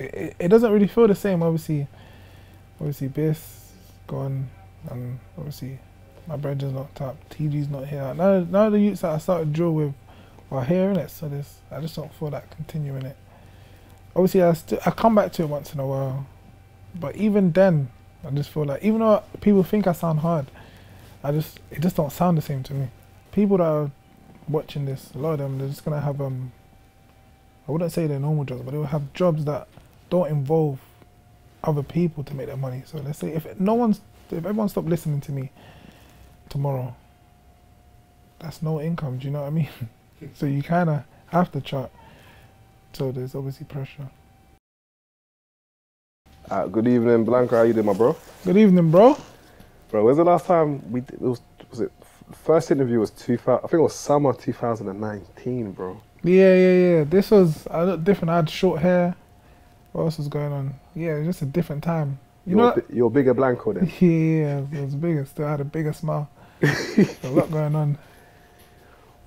it doesn't really feel the same. Obviously Biss gone, and obviously my brother's locked up. TG's not here. None of the youths that I started drill with are here, innit? So I just don't feel like continuing it. Obviously I come back to it once in a while, but even then I just feel like, even though people think I sound hard, it just don't sound the same to me. People that are watching this, a lot of them, they're just gonna have I wouldn't say they're normal jobs, but they will have jobs that don't involve other people to make their money. So let's say if everyone stopped listening to me tomorrow, that's no income, do you know what I mean? So you kind of have to chart. So there's obviously pressure. Good evening, Blanco. How you doing, my bro? Good evening, bro. Bro, when's the last time we did, was it first interview was 2000, I think it was summer 2019, bro. Yeah. This was a lot different. I had short hair. What else was going on? Yeah, it was just a different time. You're bigger Blanco then? Yeah, it was bigger. Still had a bigger smile. A lot going on.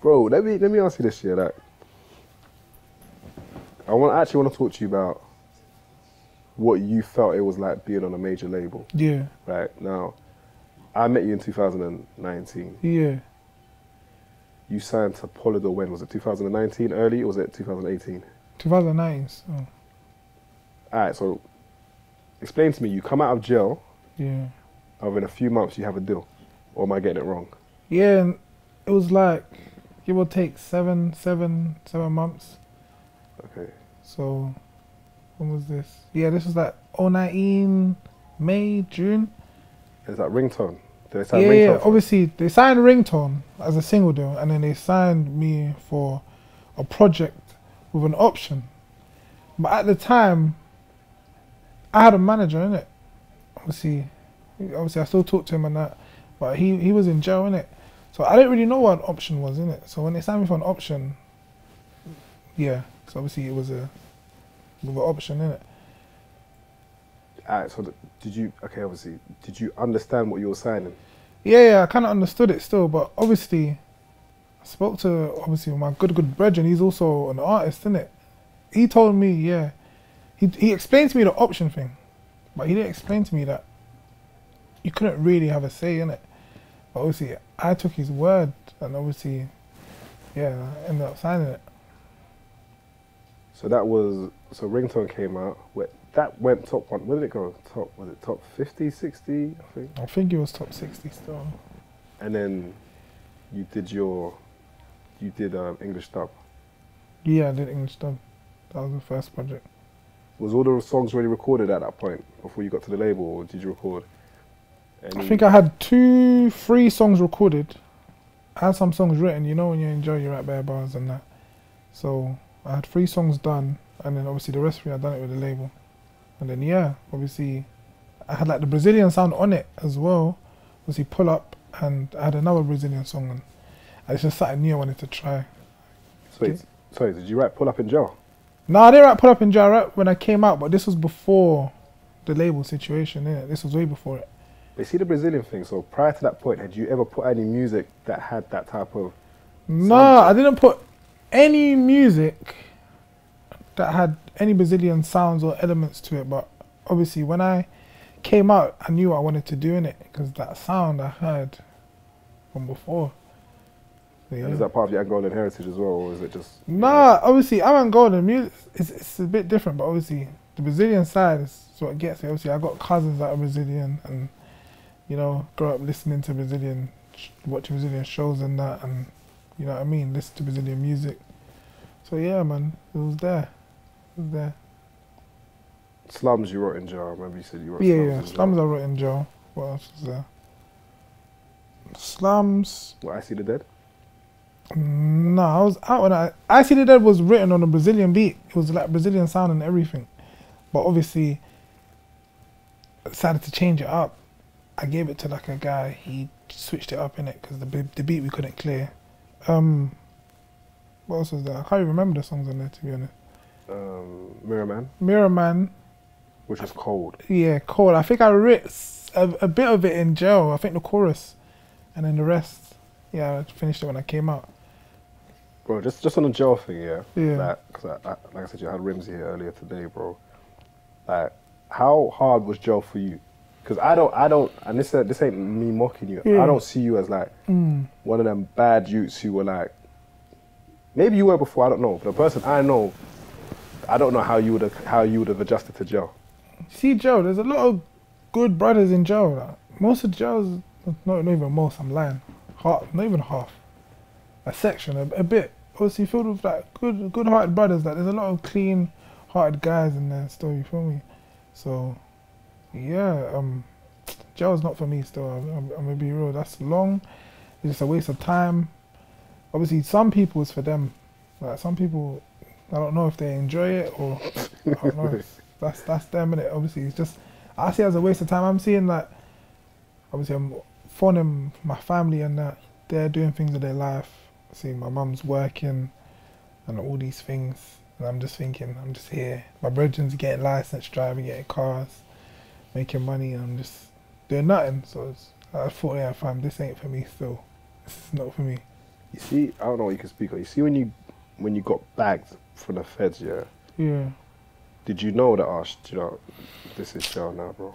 Bro, let me ask you this year. Like, I actually want to talk to you about what you felt it was like being on a major label. Yeah. Right now, I met you in 2019. Yeah. You signed to Polydor when? Was it 2019 early or was it 2018? 2009. So. Alright, so explain to me, you come out of jail. Yeah. Within a few months you have a deal. Or am I getting it wrong? Yeah, and it was like, give or take 7 months. Okay. So, when was this? Yeah, this was like 2019, May, June. Is that Ringtone? Did they sign Yeah, Ringtone? yeah, obviously they signed Ringtone as a single deal, and then they signed me for a project with an option. But at the time, I had a manager, innit? Obviously I still talk to him and that, but he was in jail, innit? So I didn't really know what an option was, innit? So when they signed me for an option, yeah, so obviously it was with an option, innit? Alright, so did you understand what you were signing? Yeah, I kind of understood it still, but obviously I spoke to my good brethren. He's also an artist, innit? He told me, yeah, he explained to me the option thing, but he didn't explain to me that you couldn't really have a say in it. But obviously I took his word, and obviously, yeah, I ended up signing it. So Ringtone came out. That went top one. Where did it go? Was it top 50, 60? I think. I think it was top 60 still. And then you did English dub. Yeah, I did English dub. That was the first project. Was all the songs already recorded at that point before you got to the label, or did you record any? I think I had 3 songs recorded. I had some songs written. You know when you enjoy, you write bare bars and that. So I had 3 songs done, and then obviously the rest of it I done it with the label. And then yeah, obviously I had like the Brazilian sound on it as well. Obviously Pull Up, and I had another Brazilian song, and it's just something new I wanted to try. Sorry, did you write Pull Up in jail? No, I didn't write Pull Up in jail. I wrote when I came out, but this was before the label situation, innit? This was way before it. They see the Brazilian thing, so prior to that point, had you ever put any music that had that type of... No, I didn't put any music that had any Brazilian sounds or elements to it, but obviously when I came out, I knew what I wanted to do in it, because that sound I heard from before. So, yeah. And is that part of your Angolan heritage as well, or is it just... Nah, obviously I'm Angolan. Music, it's a bit different, but obviously the Brazilian side is what gets it. Obviously I got cousins that are Brazilian, and you know, grew up listening to watching Brazilian shows and that, and you know what I mean, listen to Brazilian music. So yeah, man, it was there. Slums you wrote in jail. I remember you said you wrote Slums. Slums. Yeah, Slums I wrote in jail. What else was there? Slums. What, I See the Dead? No, I was out when I See the Dead was written on a Brazilian beat. It was like Brazilian sound and everything. But obviously, I decided to change it up. I gave it to like a guy. He switched it up in it because the beat we couldn't clear. What else was there? I can't even remember the songs on there, to be honest. Mirror Man. Which is cold. Yeah, cold. I think I wrote a bit of it in jail. I think the chorus, and then the rest. Yeah, I finished it when I came out. Bro, just on the jail thing, yeah. Yeah. Like I said, you had Rimsey here earlier today, bro. Like, how hard was jail for you? Because I don't, and this ain't me mocking you. Yeah. I don't see you as like one of them bad youths who were like, maybe you were before, I don't know. But the person I know, I don't know how you would have adjusted to jail. See, Joe, there's a lot of good brothers in jail. Like, most of the jails, not even most, I'm lying. Half, not even half. A section, a bit. Obviously filled with like good-hearted brothers. Like, there's a lot of clean-hearted guys in there still, you feel me? So, yeah, jail's not for me still. I'm gonna be real. That's long. It's just a waste of time. Obviously, some people it's for them. Like, some people, I don't know if they enjoy it or I don't know. That's them, innit? Obviously, it's just, I see it as a waste of time. I'm seeing like, obviously I'm phoning my family and that they're doing things with their life. See, my mum's working and all these things, and I'm just thinking, I'm just here. My brethren's getting licensed, driving, getting cars, making money, and I'm just doing nothing. So I thought, yeah, fam, this ain't for me still. This is not for me. You see, I don't know what you can speak on. You see, when you got bagged from the feds, yeah. Yeah. Did you know that? Oh, you know, this is jail now, bro.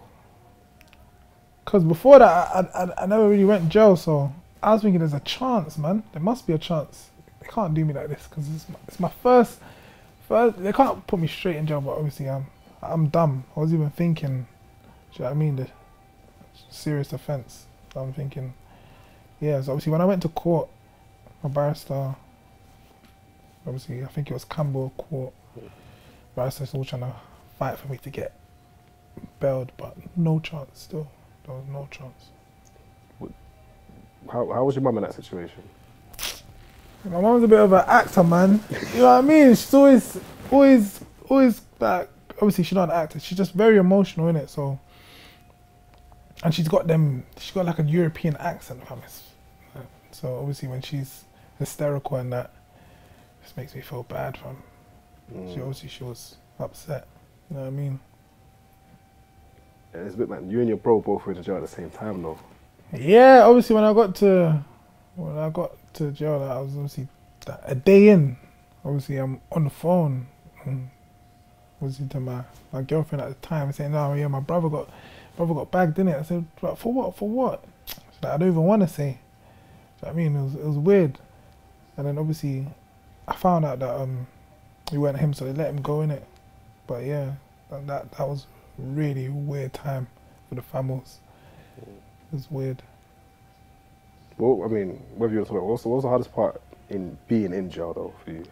Cause before that, I never really went to jail, so I was thinking there's a chance, man. There must be a chance. They can't do me like this, cause it's my first. They can't put me straight in jail, but obviously I'm dumb. I was even thinking, do you know what I mean? The serious offence. So I'm thinking, yeah. So obviously when I went to court, my barrister, obviously I think it was Campbell Court. Barrister's all trying to fight for me to get bailed, but no chance still. There was no chance. How was your mum in that situation? My mum's a bit of an actor, man. You know what I mean? She's always like, obviously she's not an actor. She's just very emotional, innit? So, and she's got like a European accent, fam. So obviously when she's hysterical and that, just makes me feel bad, fam. She was upset. You know what I mean? Yeah, it's a bit, man. You and your bro both were in jail at the same time, though. Yeah, obviously when I got to jail, I was obviously a day in. Obviously I'm on the phone, obviously to my girlfriend at the time, saying, "No, yeah, my brother got bagged in it." I said, "But for what? For what?" She's like, "I don't even want to say." Do you know what I mean? It was weird. And then obviously I found out that it weren't him, so they let him go in it. But yeah, that was a really weird time for the families. It was weird. Well, I mean, whether you're talking about, what was the hardest part in being in jail, though, for you?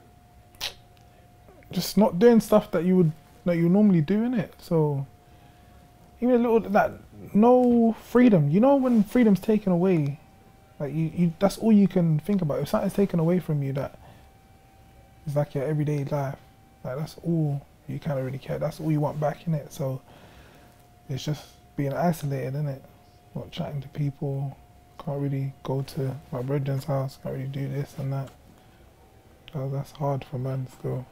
Just not doing stuff that you normally do, innit? So even a little, like, no freedom. You know when freedom's taken away, like you that's all you can think about. If something's taken away from you, that is like your everyday life. Like, that's all you kind of really care. That's all you want back, innit? So it's just being isolated, innit? Not chatting to people. Can't really go to my brethren's house. Can't really do this and that. So that's hard for man still.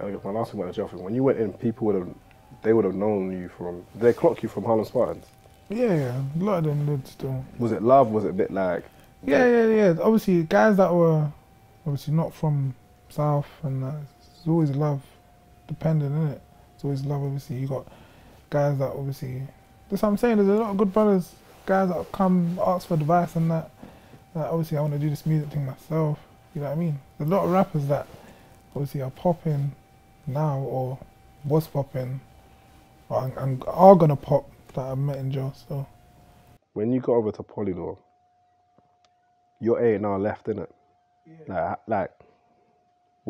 I guess my last thing about the jail thing, when you went in, people would have known you from. Did they clock you from Harlem Spartans? Yeah. A lot of them did still. Was it love? Was it a bit like? Yeah. Obviously, guys that were obviously not from South, and it's always love, dependent, innit? It's always love. Obviously, you got guys that obviously. That's what I'm saying. There's a lot of good brothers, guys that come ask for advice and that. Obviously, I want to do this music thing myself. You know what I mean? There's a lot of rappers that obviously are popping now, or was popping, and are gonna pop, that I met in jail. So when you got over to Polydor, your A&R left, innit? Yeah. Like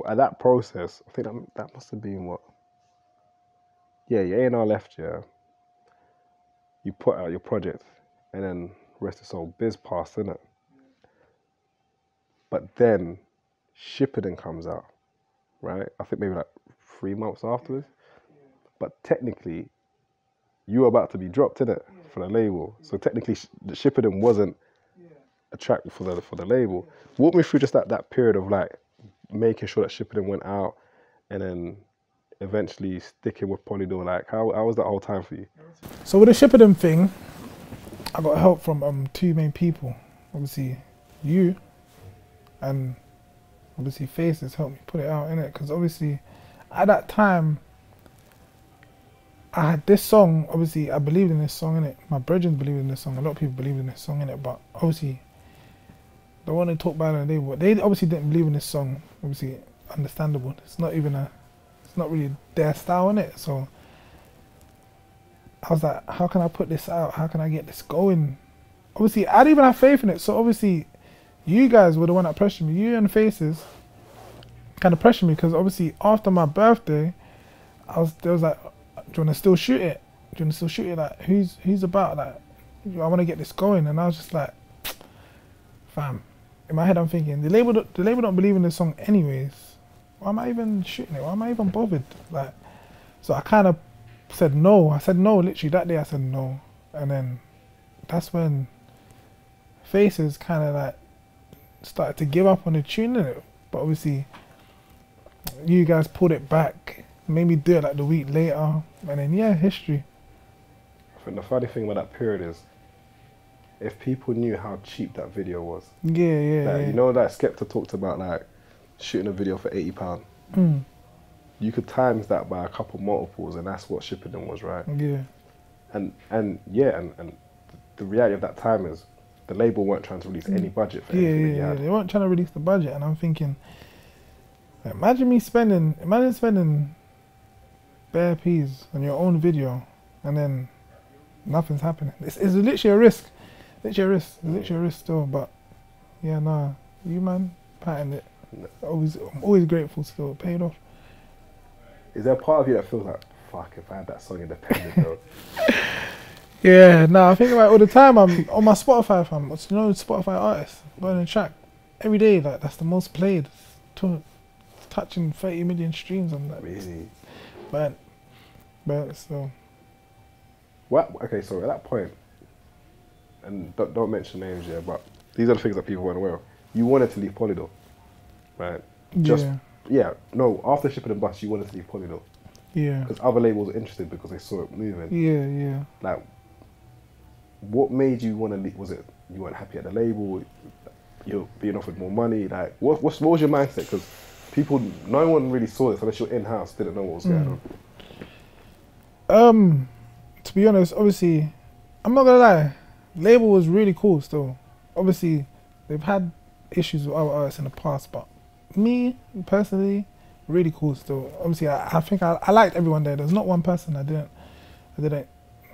at that process, I think that must have been what? Yeah, your A&R left, yeah. You put out your project, and then rest of soul, Biz passed, innit? But then Shippuden comes out, right? I think maybe like 3 months afterwards. But technically, you were about to be dropped, innit? For the label. So technically, Shippuden wasn't a track for the label. Walk me through just that period of like making sure that Shippuden went out, and then eventually sticking with Polydor. Like, how was that whole time for you? So with the Shippuden thing, I got help from two main people. Obviously, you, and obviously Faces helped me put it out, innit? Because obviously, at that time, I had this song, obviously I believed in this song, innit? My brethren believed in this song, a lot of people believed in this song, innit? But obviously, they want to talk bad on the label. They obviously didn't believe in this song, obviously understandable. It's not really their style, innit? So, I was like, how can I put this out? How can I get this going? Obviously, I didn't even have faith in it, so obviously, you guys were the one that pressured me. You and Faces kind of pressured me, because obviously, after my birthday, they was like, do you want to still shoot it? Do you want to still shoot it? Like, who's about? Like, I want to get this going. And I was just like, fam. In my head, I'm thinking, the label don't believe in this song anyways. Why am I even shooting it? Why am I even bothered? Like, so I kind of said no. I said no, literally that day I said no. And then that's when Faces kind of like started to give up on the tune, innit? But obviously, you guys pulled it back. Made me do it like the week later, and then yeah, history. I think the funny thing about that period is, if people knew how cheap that video was. Yeah. You know that Skepta talked about, like, shooting a video for £80. You could times that by a couple multiples, and that's what Shippuden was, right? Yeah. And the reality of that time is, the label weren't trying to release any budget for anything that you had. They weren't trying to release the budget, and I'm thinking, imagine spending bare peas on your own video, and then nothing's happening. It's literally a risk. It's literally a risk still, but yeah, nah, you man, patterned it. I'm always grateful still, it paid off. Is there a part of you that feels like, fuck, if I had that song independent though? Yeah, nah, I think about it all the time. I'm on my Spotify, fam. You know, Spotify artists, burning a track every day, like that's the most played. Touching 30 million streams on that. Really? But still. What? Okay, so at that point, and don't mention names yet, but these are the things that people weren't aware of. You wanted to leave Polydor, right? After Shippuden Bus, you wanted to leave Polydor. Yeah. Because other labels were interested because they saw it moving. Yeah. Like, what made you want to leave? Was it you weren't happy at the label? You're being offered more money? Like, what was your mindset? Because no one really saw this unless you're in-house, didn't know what was going on. To be honest, obviously, I'm not gonna lie, label was really cool still. Obviously, they've had issues with other artists in the past, but me, personally, really cool still. Obviously, I think I liked everyone there. There's not one person I didn't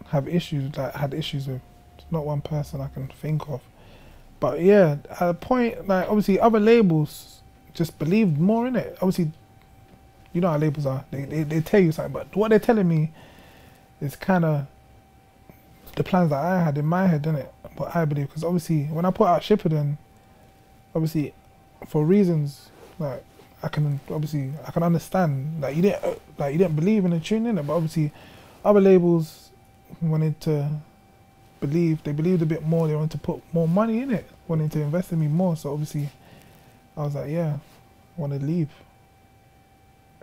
have issues, like, had issues with. There's not one person I can think of. But yeah, at a point, like, obviously, other labels just believed more in it. Obviously, you know how labels are. They tell you something, but what they're telling me is kind of the plans that I had in my head, innit? What I believe, because obviously when I put out Shippuden, obviously for reasons like I can understand that you didn't believe in the tune, innit? But obviously other labels wanted to believe. They believed a bit more. They wanted to put more money in it, wanted to invest in me more. So obviously I was like, yeah, I want to leave.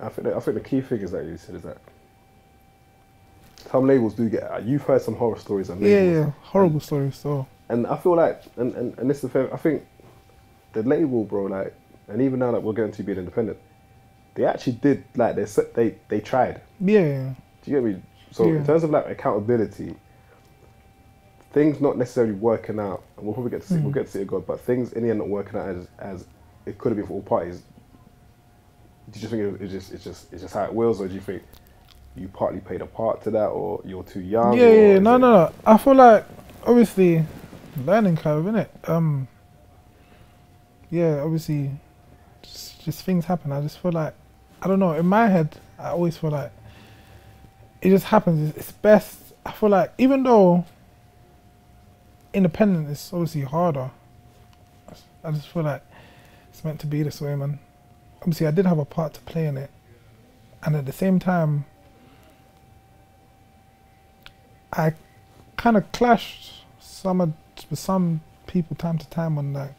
I think the key thing is that you said is that some labels do get. You've heard some horror stories on labels. Yeah, horrible stories. So. And I feel like, and this is the thing. I think the label, bro, like, and even now that we're going to be independent, they actually did, like, they tried. Yeah. Do you get me? So in terms of like accountability, things not necessarily working out, and we'll probably get to see it God, but things in the end not working out as it could have been for all parties. Do you just think it's just how it wills, or do you think you partly played a part to that, or you're too young? No. I feel like obviously learning curve, innit? Yeah, obviously just things happen. I just feel like, I don't know, in my head I always feel like it just happens. It's best. I feel like even though independent is obviously harder, I just feel like it's meant to be this way, man. Obviously I did have a part to play in it, and at the same time I kind of clashed with some people time to time on like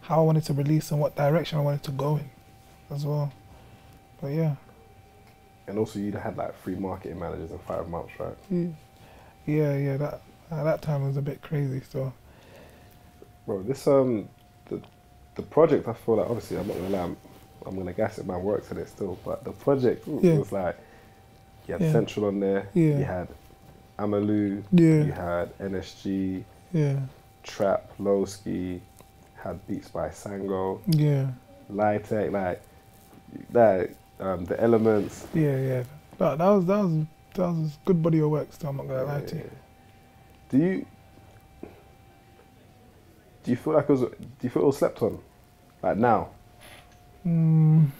how I wanted to release and what direction I wanted to go in as well. But yeah. And also you'd had like 3 marketing managers in 5 months, right? Yeah. That time was a bit crazy. So. Bro, this the project, I feel like, obviously I'm not gonna lie, I'm gonna gas it, man, works in it still, but the project was like, You had Yeah. Central on there. Yeah. You had Amaru. Yeah. You had NSG. Yeah. Trap, Lowski. Had beats by Sango. Yeah. Lytech, like that. The Elements. Yeah. Yeah. That was good body of work. Still, I'm not gonna lie to you. Do you feel like it was? Do you feel it was slept on? Like now? Do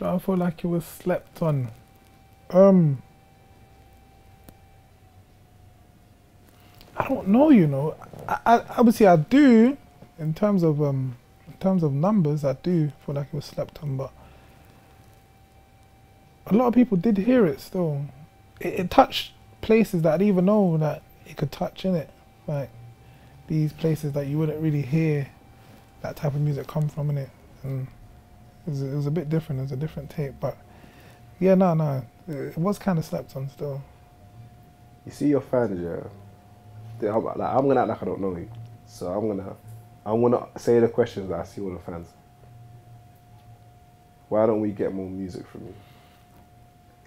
I feel like it was slept on? I don't know. You know, I obviously I do. In terms of numbers, I do feel like it was slept on, but a lot of people did hear it still. It touched places that I didn't even know that it could touch in it. Like these places that you wouldn't really hear that type of music come from in it. And it was a bit different. It was a different tape, but yeah, no, it was kind of slept on still. You see your fans, yeah. I'm gonna act like I don't know you, so I'm gonna say the questions that I see all the fans. Why don't we get more music from you?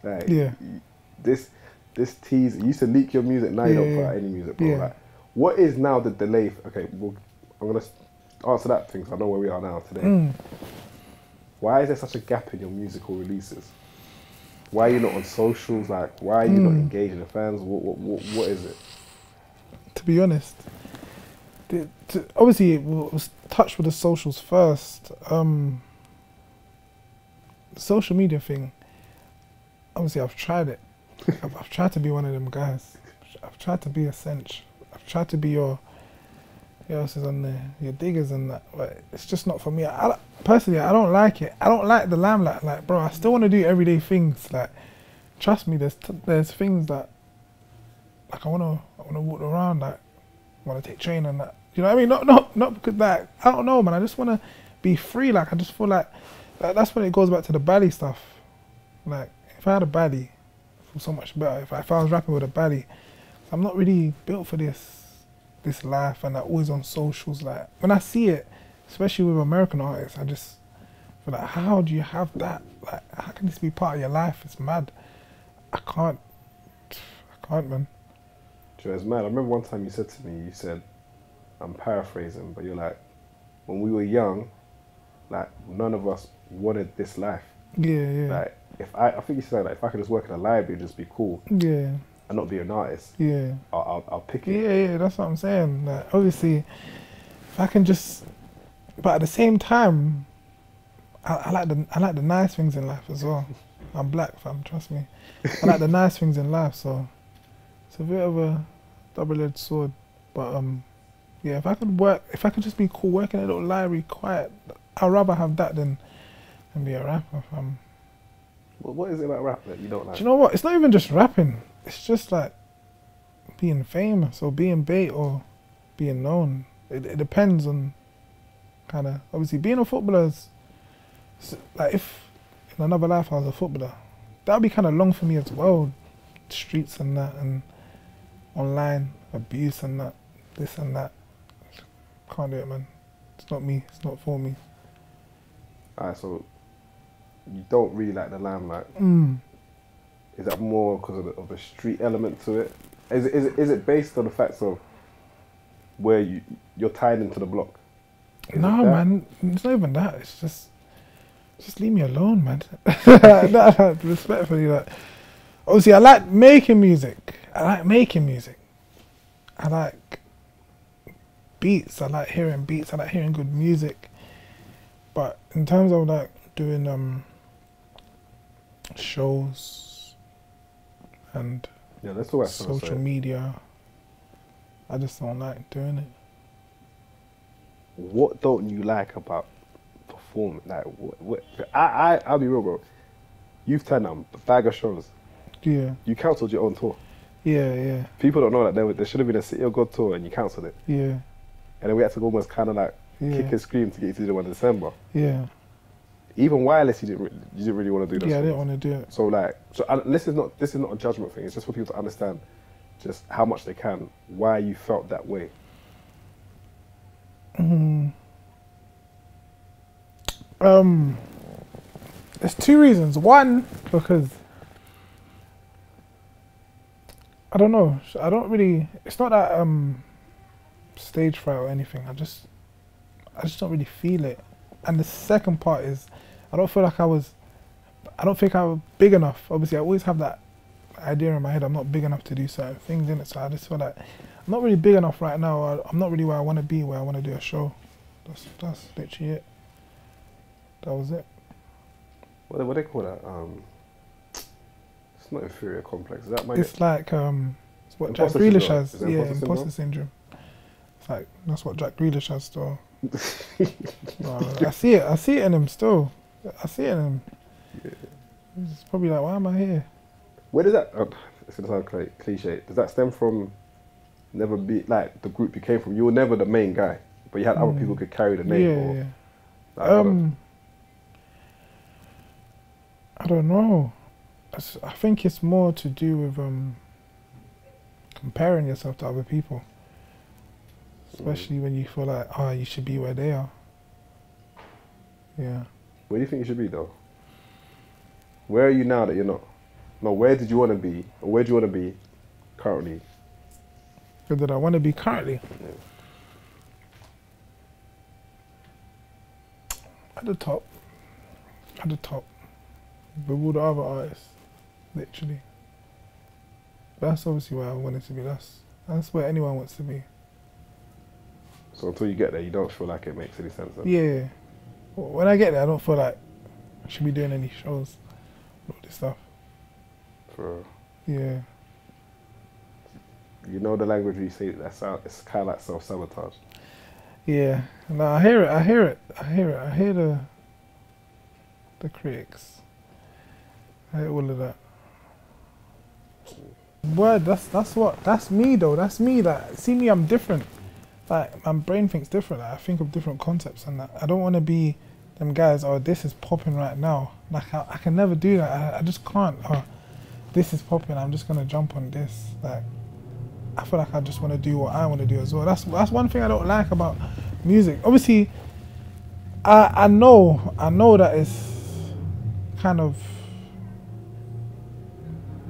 Like, Yeah. This tease, you used to leak your music, now you don't put out any music, bro. Yeah. Like, what is now the delay? Okay, well, I'm gonna answer that thing, so I know where we are now today. Why is there such a gap in your musical releases? Why are you not on socials? Like, why are you not engaging the fans? What is it? To be honest, obviously it was touched with the socials first. The social media thing, obviously I've tried it. I've tried to be one of them guys. I've tried to be a cinch. I've tried to be your else is on there, your diggers and that, but it's just not for me. Personally, I don't like it. I don't like the limelight. Like, bro, I still want to do everyday things. Like, trust me, there's things that, like, I wanna walk around, like, I wanna take train and that. You know what I mean? Not because, like, I don't know, man. I just wanna be free. Like, I just feel like that's when it goes back to the baddie stuff. Like, if I had a baddie, I feel so much better. If I was rapping with a baddie, I'm not really built for this life, and like always on socials. Like, when I see it, especially with American artists, I just feel like, how do you have that? Like, how can this be part of your life? It's mad. I can't, man. Sure, it's mad. I remember one time you said to me, you said, I'm paraphrasing, but you're like, when we were young, like, none of us wanted this life. Yeah. Like, I think you said, like, if I could just work in a library and just be cool. Yeah. And not be an artist. Yeah. I'll pick it. Yeah, that's what I'm saying. Like, obviously, if I can just, but at the same time, I like the nice things in life as well. I'm black, fam, trust me. I like the nice things in life, so it's a bit of a double-edged sword. But yeah, if I could just be cool, working in a little library, quiet, I'd rather have that than be a rapper, fam. What is it about rap that you don't like? Do you know what? It's not even just rapping. It's just like being famous or being bait or being known. It depends on kind of, obviously being a footballer is, like, if in another life I was a footballer, that would be kind of long for me as well. Streets and that, and online abuse and that, this and that. Can't do it, man. It's not me. It's not for me. Alright, so you don't really like the limelight. Is that more because of the street element to it? Is it based on the facts of where you're tied into the block? No, man, it's not even that. It's just leave me alone, man. No, respectfully, like, obviously I like making music. I like beats. I like hearing beats. I like hearing good music. But in terms of like doing shows and let's talk about social media, I just don't like doing it. What don't you like about performing? Like, I'll be real, bro. You've turned down a bag of shows. Yeah. You cancelled your own tour. Yeah. People don't know that there should have been a City of God tour and you cancelled it. Yeah. And then we had to almost kind of like kick and scream to get you to do the one in December. Yeah. Even Wireless, you didn't really want to do that. Yeah, I didn't want to do it. So like, this is not a judgment thing. It's just for people to understand just how much they can, why you felt that way. There's two reasons. One, because I don't know. I don't really. It's not that stage fright or anything. I just don't really feel it. And the second part is, I don't feel like I don't think I was big enough. Obviously, I always have that idea in my head. I'm not big enough to do certain things in it. So I just feel like I'm not really big enough right now. I'm not really where I want to be. Where I want to do a show. That's literally it. That was it. What they call that? It's not inferior complex. Is that my? It's like it's what Jack Imposter Grealish syndrome? has. Is it Yeah, imposter imposter syndrome. It's like that's what Jack Grealish has still. I see it. I see it in him still. I see it in him. Yeah. It's probably like, why am I here? Where does that? It's gonna sound cliche. Does that stem from? Never be like the group you came from. You were never the main guy, but you had other people who could carry the name. Yeah, or, yeah. Like, I don't know. I think it's more to do with comparing yourself to other people, especially when you feel like, oh, you should be where they are. Yeah. Where do you think you should be though? Where are you now that you're not? No, where did you want to be? Or where do you want to be currently? Where did I want to be currently? Yeah. At the top. At the top. With all the other artists. Literally. But that's obviously where I wanted to be. That's where anyone wants to be. So until you get there, you don't feel like it makes any sense then? Yeah. When I get there, I don't feel like I should be doing any shows. All this stuff. For Yeah. you know the language you say that sound, it's kind of like self-sabotage. Yeah. No, I hear it. I hear the critics. I hear all of that. Word, that's me though. That's me. Like, see me, I'm different. Like, my brain thinks different. Like, I think of different concepts and that. I don't want to be them guys, oh, this is popping right now. Like, I can never do that. I just can't. Oh, this is popping, I'm just going to jump on this. Like, I feel like I just want to do what I want to do as well. That's one thing I don't like about music. Obviously, I know that it's kind of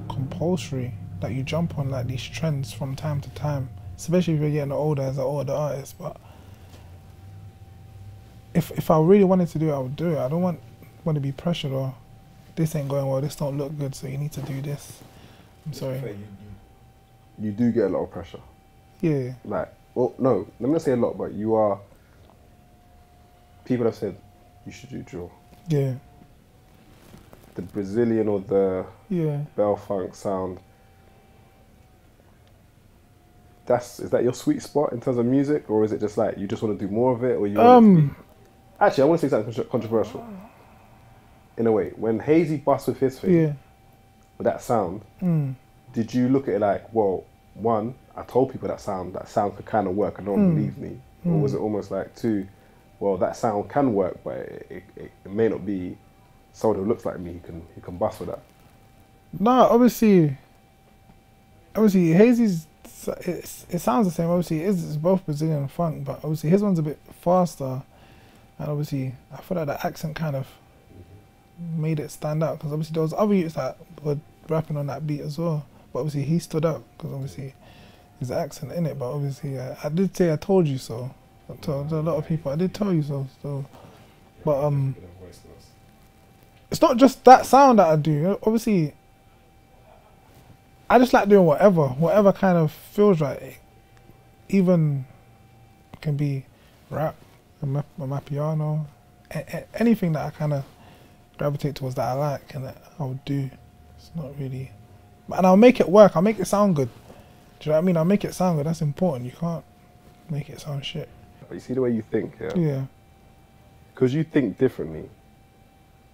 compulsory that you jump on like these trends from time to time, especially if you're getting older as an older artist. But if I really wanted to do it, I would do it. I don't want to be pressured or this ain't going well, this don't look good, so you need to do this. I'm sorry. You do get a lot of pressure. Yeah. Like, well, no, let me not say a lot, but people have said you should do drill. Yeah. The Brazilian or the bell funk sound. Is that your sweet spot in terms of music, or is it just like you just want to do more of it, or you want it to be? Actually, I want to say something controversial. In a way, when Hazy busts with his thing, with that sound, did you look at it like, well, one, I told people that sound could kind of work, and no one believed me, or was it almost like, two, well, that sound can work, but it may not be someone who looks like me who can bust with that? No, obviously Hazy's, it sounds the same. Obviously, it's both Brazilian and funk, but obviously his one's a bit faster, and obviously I feel like the accent kind of made it stand out, because obviously there was other youths that were rapping on that beat as well, but obviously he stood out because obviously his accent in it. But obviously I did say I told you so. I told a lot of people I did tell you so. But it's not just that sound that I do. Obviously, I just like doing whatever kind of feels right. Even can be rap, my piano, anything that I kind of gravitate towards that I like and that I would do. It's not really, and I'll make it work. I'll make it sound good. Do you know what I mean? I'll make it sound good. That's important. You can't make it sound shit. But you see the way you think, yeah? Yeah. Because you think differently.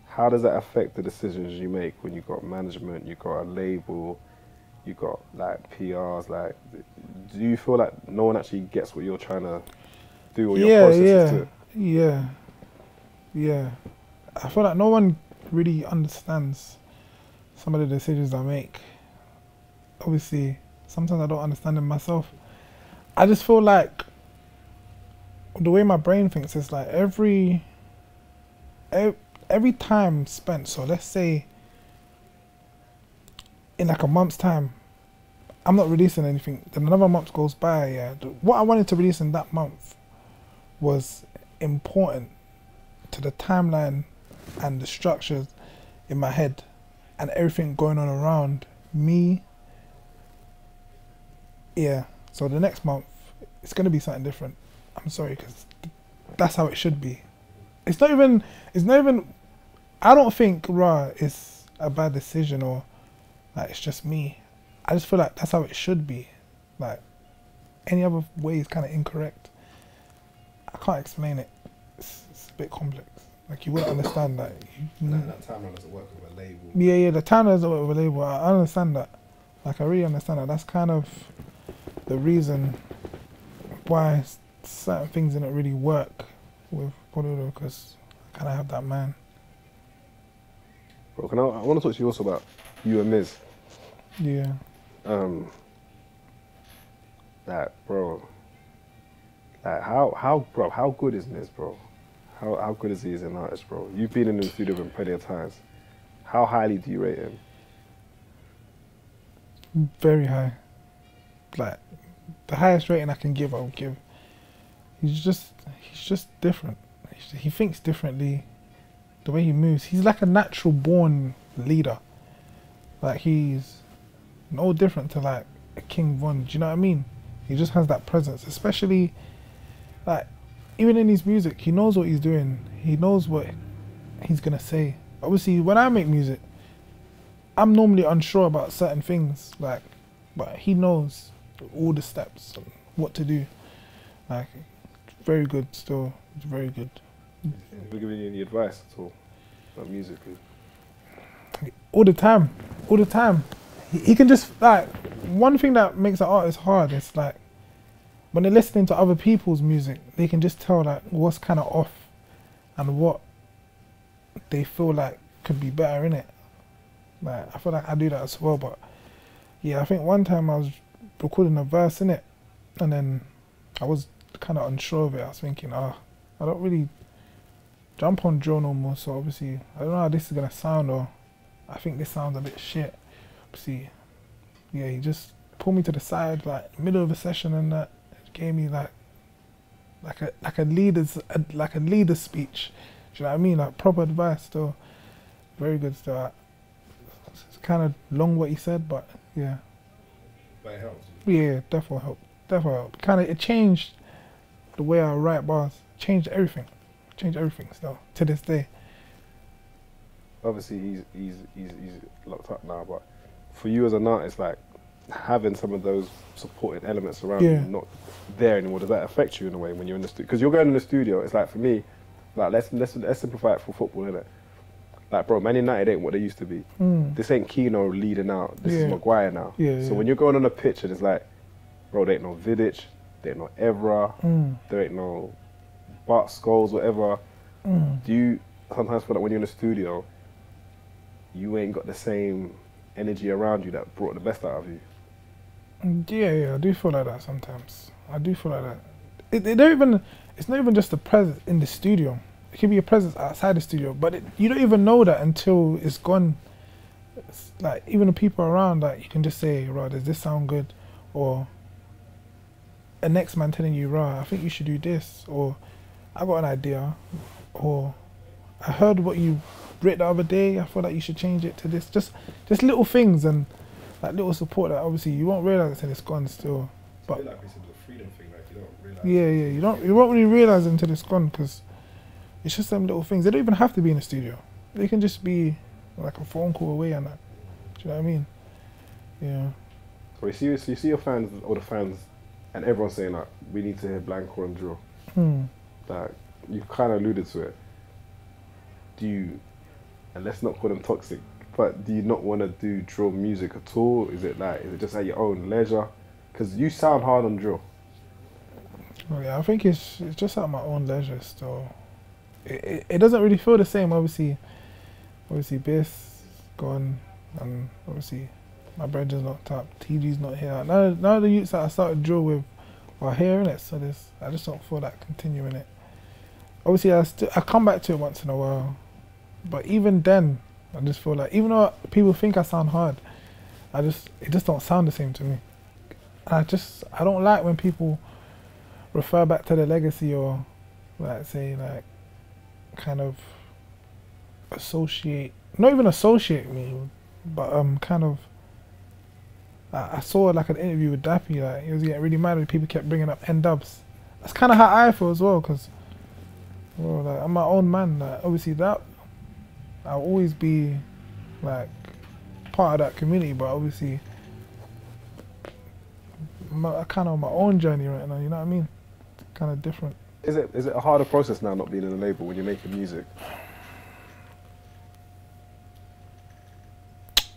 How does that affect the decisions you make when you got management, you got a label, you got like PRs? Like, do you feel like no one actually gets what you're trying to do or your process is to? Yeah. I feel like no one really understands some of the decisions I make. Obviously, sometimes I don't understand them myself. I just feel like the way my brain thinks is like every time spent, so let's say in like a month's time, I'm not releasing anything. Then another month goes by. Yeah, what I wanted to release in that month was important to the timeline and the structures in my head and everything going on around me. Yeah. So the next month, it's gonna be something different. I'm sorry, because that's how it should be. It's not even. I don't think Raw is a bad decision or like it's just me. I just feel like that's how it should be. Like any other way is kind of incorrect. I can't explain it. It's a bit complex. Like you wouldn't understand that. That timeline doesn't work with a label. Yeah. The timeline doesn't work with a label. I understand that. Like I really understand that. That's kind of the reason why certain things didn't really work with Polydor, because I kind of have that man. Bro, I want to talk to you also about you and Miz. Yeah. Bro. Like how good is Miz, bro? How good is he as an artist, bro? You've been in the studio with him plenty of times. How highly do you rate him? Very high. Like the highest rating I can give, I'll give. He's just different. He thinks differently. The way he moves, he's like a natural born leader. Like he's no different to like a King Von. Do you know what I mean? He just has that presence, especially like even in his music. He knows what he's doing. He knows what he's gonna say. Obviously, when I make music, I'm normally unsure about certain things, like, but he knows all the steps and what to do. Like, very good still. It's very good. Is he giving you any advice at all, like musically? All the time. He can just, like, one thing that makes an artist hard is like, when they're listening to other people's music, they can just tell like what's kind of off and what they feel like could be better in it. Like, I feel like I do that as well, but yeah, I think one time I was recording a verse in it, and then I was kind of unsure of it. I was thinking, I don't really jump on drill no more, so obviously I don't know how this is gonna sound, or I think this sounds a bit shit. Obviously, yeah, he just pulled me to the side, like middle of a session, and that gave me like a leader's speech. Do you know what I mean? Like proper advice. Still very good. Still, it's kind of long what he said, but yeah. But it helps. Yeah, definitely helped. Kind of it changed the way I write bars. Changed everything. Still to this day. Obviously, he's locked up now, but for you as an artist, like having some of those supporting elements around you not there anymore, does that affect you in a way when you're in the studio? Because you're going in the studio, it's like for me, like let's simplify it for football, innit? Like, bro, Man United ain't what they used to be. This ain't Keno leading out. This is Maguire now. So when you're going on a pitch and it's like, bro, there ain't no Vidic, there ain't no Evra, there ain't no Bart Scholes, whatever. Do you sometimes feel like when you're in the studio, you ain't got the same energy around you that brought the best out of you? Yeah, I do feel like that sometimes. I do feel like that. It's not even just the presence in the studio. It can be a presence outside the studio, but you don't even know that until it's gone. It's like even the people around, like you can just say, "Right, does this sound good?" Or a next man telling you, "Right, I think you should do this," or "I got an idea," or "I heard what you wrote the other day. I feel like you should change it to this." Just little things and like little support that obviously you won't realize until it's gone still. But it's like it's a freedom thing, like you don't realize. Yeah, you won't really realize it until it's gone, because it's just them little things. They don't even have to be in the studio. They can just be like a phone call away and that. Do you know what I mean? Yeah. So you see your fans, all the fans, and everyone's saying like, we need to hear Blanco and drill. Like, you kind of alluded to it. Do you, and let's not call them toxic, but do you not want to do drill music at all? Is it just at your own leisure? Because you sound hard on drill. Well, yeah, I think it's just at my own leisure still. It doesn't really feel the same. Obviously Bass gone, and obviously my brother's locked up. TG's not here. None of the youths that I started drill with are here, innit? So I just don't feel like continuing it. Obviously I come back to it once in a while, but even then I just feel like, even though people think I sound hard, it just don't sound the same to me. I don't like when people refer back to the legacy or like say like kind of associate, not even associate me, but kind of. I saw like an interview with Dappy, like he was getting really mad when people kept bringing up N-dubs. That's kind of how I feel as well, because like, I'm my own man. Like, obviously that I'll always be like part of that community, but obviously I'm kind of on my own journey right now. You know what I mean? It's kind of different. Is it a harder process now not being in a label when you're making music?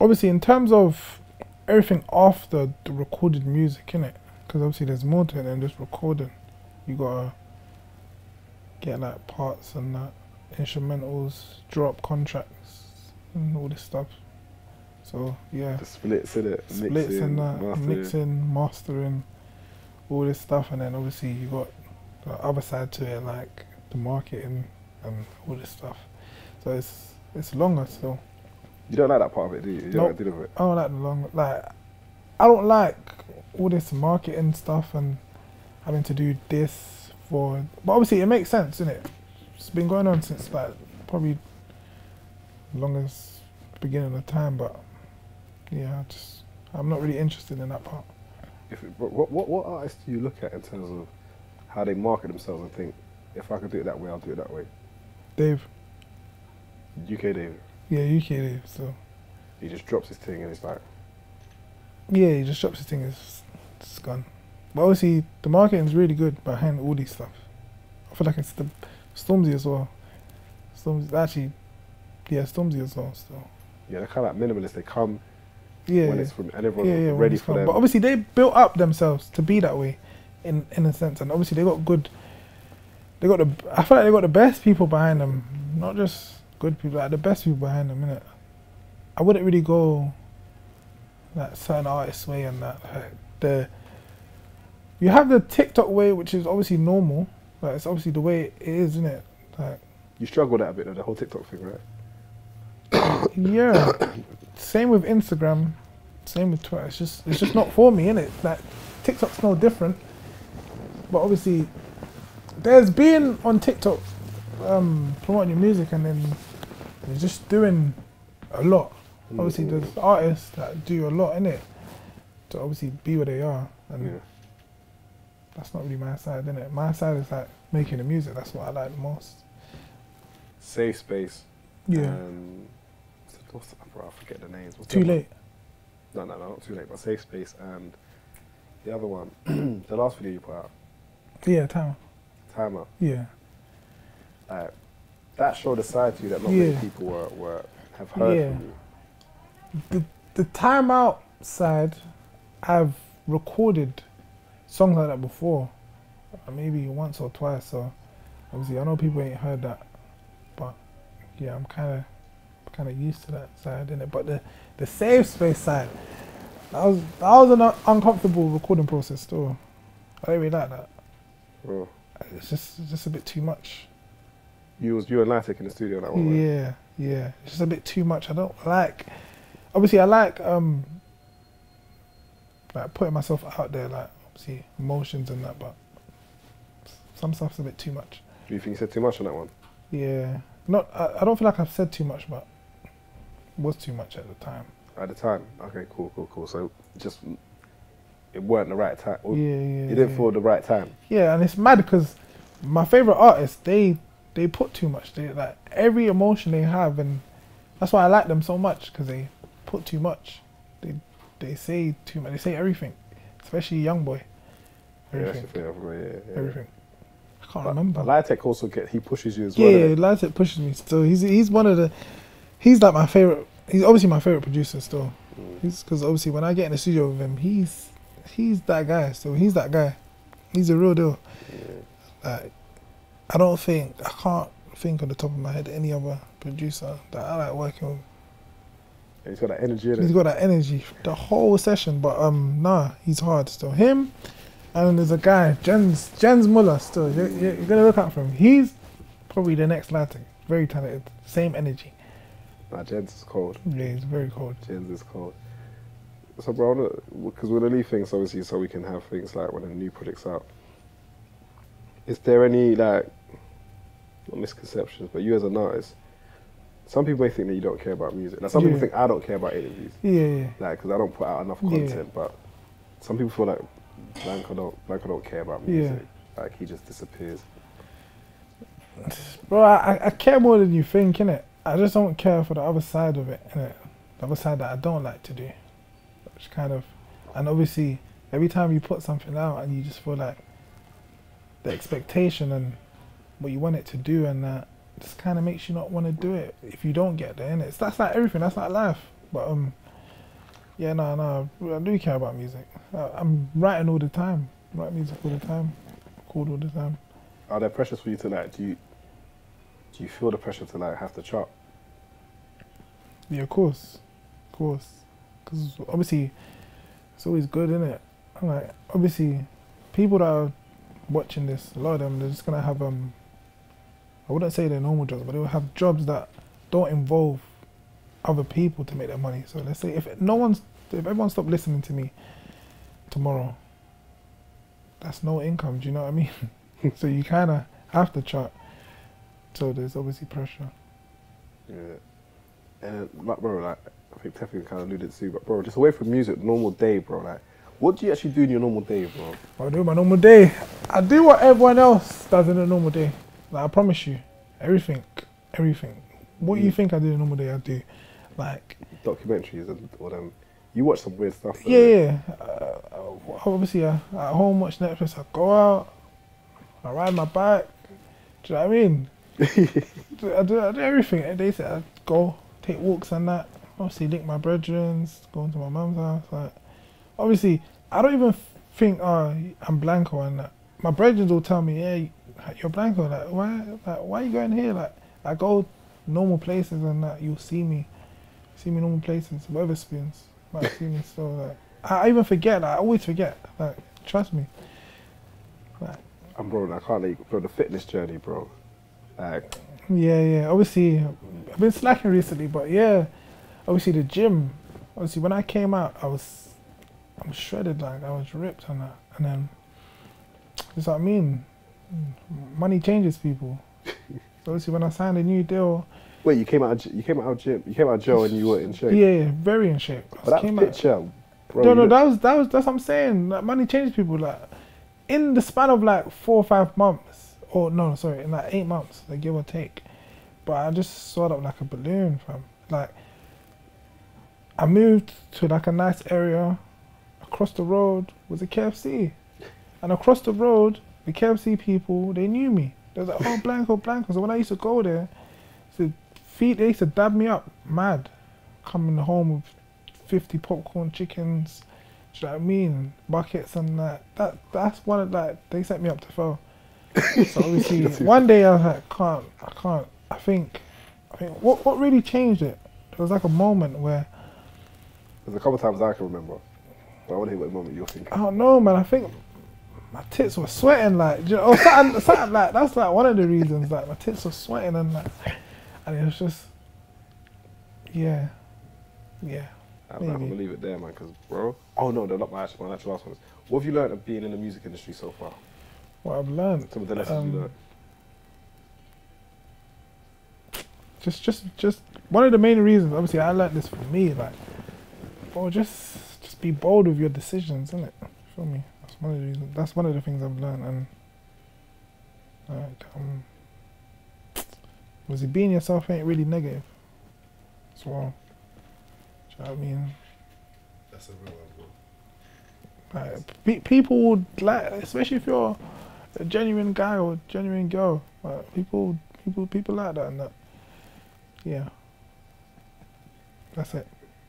Obviously, in terms of everything after the recorded music, innit? Because obviously there's more to it than just recording. You gotta get like parts and that, instrumentals, drop contracts, and all this stuff. So yeah, The splits in it, splits and that, mastering. mixing, mastering, all this stuff, and then obviously you got the other side to it, like the marketing and all this stuff. So it's longer still. You don't like that part of it, do you? You don't like dealing with it. I don't like the long, like, I don't like all this marketing stuff and having to do this for, but obviously it makes sense, innit? It's been going on since like probably the longest beginning of time, but yeah, I'm not really interested in that part. What artists do you look at in terms of how they market themselves and think, if I could do it that way, I'll do it that way? Dave. UK Dave. Yeah, UK Dave, so. He just drops his thing and it's like... Yeah, he just drops his thing, it's gone. But obviously, the marketing's really good behind all these stuff. I feel like it's the Stormzy as well. Stormzy, actually, yeah, Stormzy as well, still. Yeah, they're kind of like minimalist. They come Yeah, when it's from, and everyone's when ready it's for come. them. But obviously, they built up themselves to be that way, in a sense. And obviously, they got good. I feel like they got the best people behind them, not just good people, like the best people behind them, innit? I wouldn't really go like certain artists' way and that. Like you have the TikTok way, which is obviously normal. Like it's obviously the way it is, isn't it? Like You struggle with that a bit, though, the whole TikTok thing, right? yeah. Same with Instagram, same with Twitter. It's just not for me, innit? Like TikTok's no different. But obviously, there's being on TikTok promoting your music and then you're just doing a lot. Obviously, there's artists that do a lot in it to obviously be where they are, and that's not really my side, innit? My side is like making the music. That's what I like the most. Safe Space. Yeah. What's the, bro, I forget the names. What's Too the other late. one? No, not Too Late, but Safe Space and the other one, the last video you put out. Yeah, Timer. Timer. Yeah. That showed a side to you that not many people have heard from you. The Timeout side, I've recorded songs like that before, maybe once or twice. So obviously, I know people ain't heard that, but yeah, I'm kind of used to that side, innit? But the Safe Space side, that was an uncomfortable recording process. Still, I don't really like that. Oh. It's just a bit too much. You and Latic in the studio on that one, right? Yeah. It's just a bit too much. I don't like. Obviously, I like putting myself out there, like obviously emotions and that, but some stuff's a bit too much. Do you think you said too much on that one? Yeah. I don't feel like I've said too much, but it was too much at the time. At the time? Okay, cool. So just, it weren't the right time. Yeah. You didn't feel the right time. Yeah, and it's mad because my favorite artists, they put too much. They like every emotion they have, and that's why I like them so much, because they put too much. They say too much. They say everything, especially Youngboy. Everything. Yeah. Everything. I can't remember. Lytech also he pushes you as well. Yeah, Lytech pushes me still. He's one of the. He's like my favorite. He's obviously my favorite producer still. Because obviously when I get in the studio with him, he's that guy. So he's that guy. He's a real deal. Like, I can't think on the top of my head any other producer that I like working with. Yeah, he's got that energy. He's got that energy the whole session, but nah, he's hard still. Him, and there's a guy, Jens Muller still. You're gonna look out for him. He's probably the next Latin. Very talented, same energy. Nah, Jens is cold. Yeah, he's very cold. Jens is cold. So, bro, because we're gonna leave things obviously so we can have things like when a new project's out. Is there any like not misconceptions, but you as an artist, some people may think that you don't care about music. Like some people think I don't care about interviews. Yeah. Like because I don't put out enough content, but some people feel like Blanco don't care about music. Like he just disappears. Bro, I care more than you think, innit? I just don't care for the other side of it, innit? The other side that I don't like to do. Which kind of, and obviously, every time you put something out and you just feel like the expectation and what you want it to do and that just kind of makes you not want to do it if you don't get there, innit? That's like everything, that's like life. But yeah, no, I do care about music. I'm writing all the time, write music all the time, record all the time. Are there pressures for you to like, do you feel the pressure to like have to chart? Yeah, of course. Because obviously, it's always good, innit? Like, obviously, people that are watching this, a lot of them, they're just going to have, I wouldn't say they're normal jobs, but they will have jobs that don't involve other people to make their money. So let's say if everyone stopped listening to me tomorrow, that's no income, do you know what I mean? So you kind of have to chart. So there's obviously pressure. Yeah. And like, bro, like, I think Teffy kind of alluded to, but bro, just away from music, normal day, bro, like, what do you actually do in your normal day, bro? I do my normal day. I do what everyone else does in a normal day. Like, I promise you, everything. What you think I do in a normal day, I do. Like documentaries and all them. You watch some weird stuff. Yeah. Obviously, at home watch Netflix. I go out. I ride my bike. Do you know what I mean? I do everything. They say I go take walks and that. Obviously, link my brethren, go to my mum's house. Like, obviously, I don't even think I'm Blanco and that. My brethren will tell me, yeah, you're Blanco. Like, why are you going here? Like, I go normal places and that. You'll see me normal places. Weatherspoons might see me. So like, I even forget. Like, I always forget. Like, trust me. Like, and bro, I can't let you, bro, the fitness journey, bro. Like, yeah. Obviously, I've been slacking recently, but yeah, obviously the gym. Obviously, when I came out, I'm shredded. Like, I was ripped on that, and then that's what I mean. Money changes people. So obviously, when I signed a new deal. Wait, you came out of jail and you were in shape. Yeah, very in shape. But that picture, bro. No, that's what I'm saying. Like, money changes people. Like, in the span of like 4 or 5 months, or no, sorry, in like 8 months, like, give or take. But I just soared up like a balloon, fam. Like, I moved to like a nice area. Across the road was a KFC, and across the road, the KFC people, they knew me. They was like, oh, Blanco. So when I used to go there, they used to dab me up, mad. Coming home with 50 popcorn chickens, do you know what I mean? Buckets and that. That's one of like, they set me up to fail. So obviously, one day I was like, I can't. I think what really changed it? There was like a moment where. There's a couple of times I can remember, but I want to hear what moment you're thinking. I don't know, man. I think my tits were sweating, like, you know, or something like, that's like one of the reasons, like, my tits were sweating and like. And it was just, yeah. I'm gonna leave it there, man, because, bro. Oh no, they're not my actual last ones. What have you learned of being in the music industry so far? What I've learned? Some of the lessons you learned. Just one of the main reasons. Obviously, I learned this for me. Like, bro, just be bold with your decisions, innit? Feel me? That's one of the reasons. That's one of the things I've learned, and like, obviously, being yourself ain't really negative as well. Do you know what I mean? That's a real one, bro. Like, people would like, especially if you're a genuine guy or a genuine girl. Like, people like that and that. Yeah. That's it.